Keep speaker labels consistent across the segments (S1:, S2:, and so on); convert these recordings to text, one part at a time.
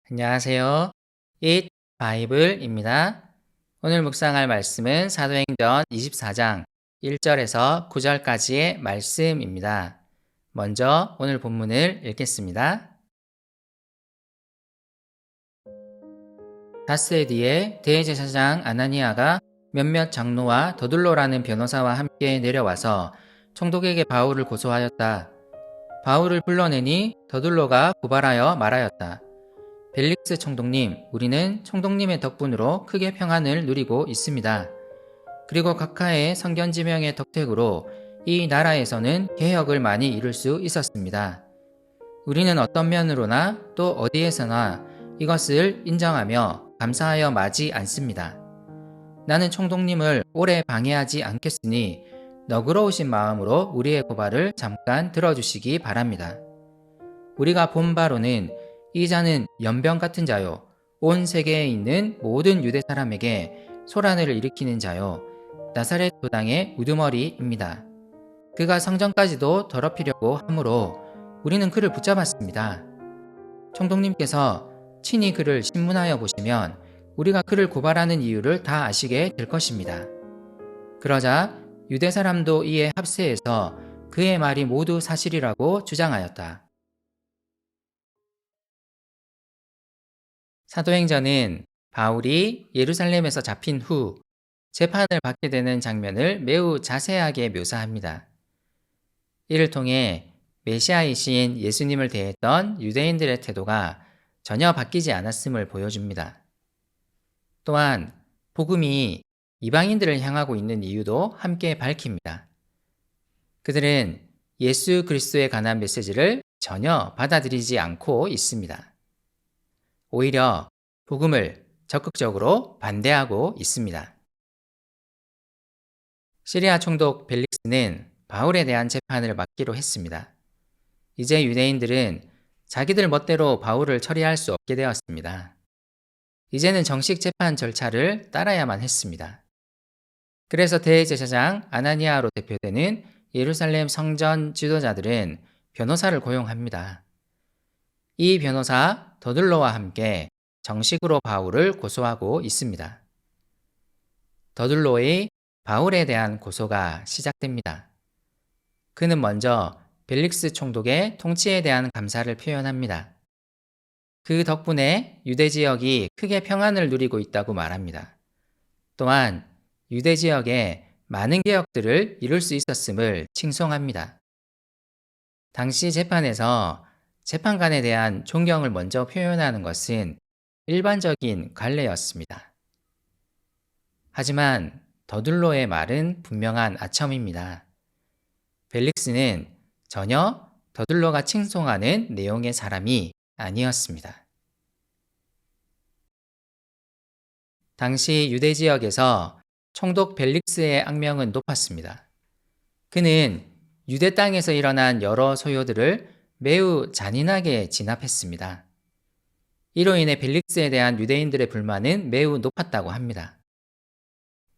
S1: 안녕하세요. It 바이블입니다. 오늘 묵상할 말씀은 사도행전 24장 1절에서 9절까지의 말씀입니다. 먼저 오늘 본문을 읽겠습니다. 닷새 뒤에 대제사장 아나니아가 몇몇 장로와 더둘로라는 변호사와 함께 내려와서 총독에게 바울을 고소하였다. 바울을 불러내니 더둘로가 고발하여 말하였다. 벨릭스 총독님, 우리는 총독님의 덕분으로 크게 평안을 누리고 있습니다. 그리고 각하의 성견지명의 덕택으로 이 나라에서는 개혁을 많이 이룰 수 있었습니다. 우리는 어떤 면으로나 또 어디에서나 이것을 인정하며 감사하여 마지 않습니다. 나는 총독님을 오래 방해하지 않겠으니 너그러우신 마음으로 우리의 고발을 잠깐 들어주시기 바랍니다. 우리가 본 바로는 이 자는 연병 같은 자요, 온 세계에 있는 모든 유대 사람에게 소란을 일으키는 자요, 나사렛 도당의 우두머리입니다. 그가 성전까지도 더럽히려고 하므로 우리는 그를 붙잡았습니다. 총독님께서 친히 그를 신문하여 보시면 우리가 그를 고발하는 이유를 다 아시게 될 것입니다. 그러자 유대 사람도 이에 합세해서 그의 말이 모두 사실이라고 주장하였다. 사도행전은 바울이 예루살렘에서 잡힌 후 재판을 받게 되는 장면을 매우 자세하게 묘사합니다. 이를 통해 메시아이신 예수님을 대했던 유대인들의 태도가 전혀 바뀌지 않았음을 보여줍니다. 또한 복음이 이방인들을 향하고 있는 이유도 함께 밝힙니다. 그들은 예수 그리스도에 관한 메시지를 전혀 받아들이지 않고 있습니다. 오히려 복음을 적극적으로 반대하고 있습니다. 시리아 총독 벨릭스는 바울에 대한 재판을 맡기로 했습니다. 이제 유대인들은 자기들 멋대로 바울을 처리할 수 없게 되었습니다. 이제는 정식 재판 절차를 따라야만 했습니다. 그래서 대제사장 아나니아로 대표되는 예루살렘 성전 지도자들은 변호사를 고용합니다. 이 변호사 더둘로와 함께 정식으로 바울을 고소하고 있습니다. 더둘로의 바울에 대한 고소가 시작됩니다. 그는 먼저 벨릭스 총독의 통치에 대한 감사를 표현합니다. 그 덕분에 유대 지역이 크게 평안을 누리고 있다고 말합니다. 또한 유대 지역에 많은 개혁들을 이룰 수 있었음을 칭송합니다. 당시 재판에서 재판관에 대한 존경을 먼저 표현하는 것은 일반적인 관례였습니다. 하지만 더둘로의 말은 분명한 아첨입니다. 벨릭스는 전혀 더둘로가 칭송하는 내용의 사람이 아니었습니다. 당시 유대 지역에서 총독 벨릭스의 악명은 높았습니다. 그는 유대 땅에서 일어난 여러 소요들을 매우 잔인하게 진압했습니다. 이로 인해 벨릭스에 대한 유대인들의 불만은 매우 높았다고 합니다.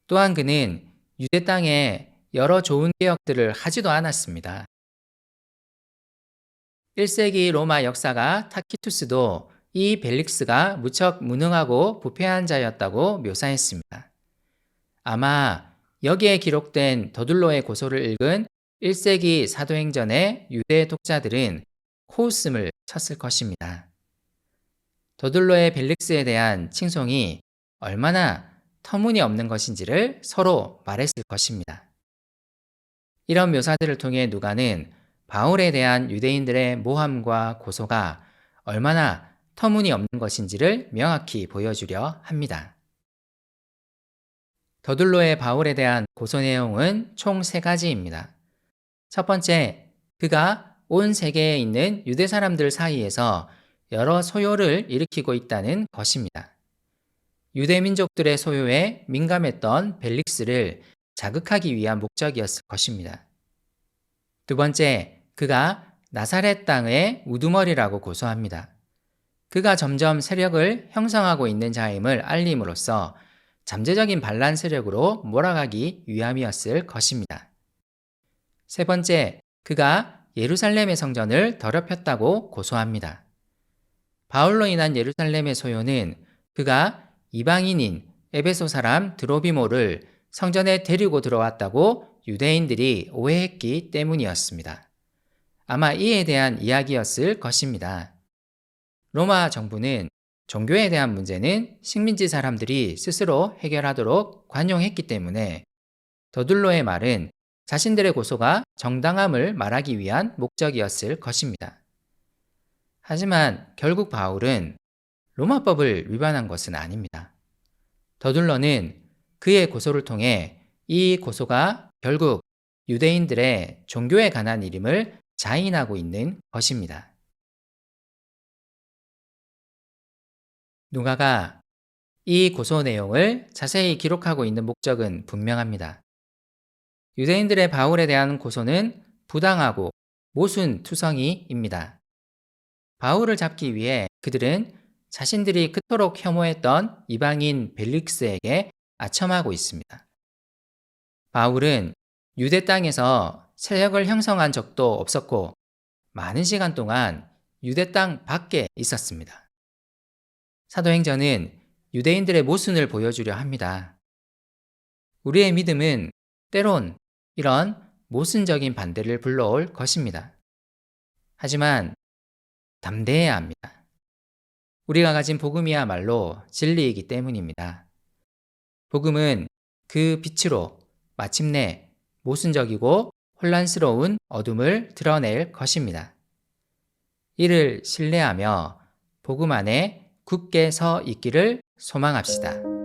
S1: 또한 그는 유대 땅에 여러 좋은 개혁들을 하지도 않았습니다. 1세기 로마 역사가 타키투스도 이 벨릭스가 무척 무능하고 부패한 자였다고 묘사했습니다. 아마 여기에 기록된 더둘로의 고소를 읽은 1세기 사도행전의 유대 독자들은 코웃음을 쳤을 것입니다. 더둘로의 벨릭스에 대한 칭송이 얼마나 터무니없는 것인지를 서로 말했을 것입니다. 이런 묘사들을 통해 누가는 바울에 대한 유대인들의 모함과 고소가 얼마나 터무니없는 것인지를 명확히 보여주려 합니다. 더둘로의 바울에 대한 고소 내용은 총 3가지입니다. 첫 번째, 그가 온 세계에 있는 유대 사람들 사이에서 여러 소요를 일으키고 있다는 것입니다. 유대 민족들의 소요에 민감했던 벨릭스를 자극하기 위한 목적이었을 것입니다. 두 번째, 그가 나사렛 땅의 우두머리라고 고소합니다. 그가 점점 세력을 형성하고 있는 자임을 알림으로써 잠재적인 반란 세력으로 몰아가기 위함이었을 것입니다. 세 번째, 그가 예루살렘의 성전을 더럽혔다고 고소합니다. 바울로 인한 예루살렘의 소요는 그가 이방인인 에베소 사람 드로비모를 성전에 데리고 들어왔다고 유대인들이 오해했기 때문이었습니다. 아마 이에 대한 이야기였을 것입니다. 로마 정부는 종교에 대한 문제는 식민지 사람들이 스스로 해결하도록 관용했기 때문에 더둘로의 말은 자신들의 고소가 정당함을 말하기 위한 목적이었을 것입니다. 하지만 결국 바울은 로마법을 위반한 것은 아닙니다. 더둘러는 그의 고소를 통해 이 고소가 결국 유대인들의 종교에 관한 일임을 자인하고 있는 것입니다. 누가가 이 고소 내용을 자세히 기록하고 있는 목적은 분명합니다. 유대인들의 바울에 대한 고소는 부당하고 모순투성이입니다. 바울을 잡기 위해 그들은 자신들이 그토록 혐오했던 이방인 벨릭스에게 아첨하고 있습니다. 바울은 유대 땅에서 세력을 형성한 적도 없었고 많은 시간 동안 유대 땅 밖에 있었습니다. 사도행전은 유대인들의 모순을 보여주려 합니다. 우리의 믿음은 때론 이런 모순적인 반대를 불러올 것입니다. 하지만 담대해야 합니다. 우리가 가진 복음이야말로 진리이기 때문입니다. 복음은 그 빛으로 마침내 모순적이고 혼란스러운 어둠을 드러낼 것입니다. 이를 신뢰하며 복음 안에 굳게 서 있기를 소망합시다.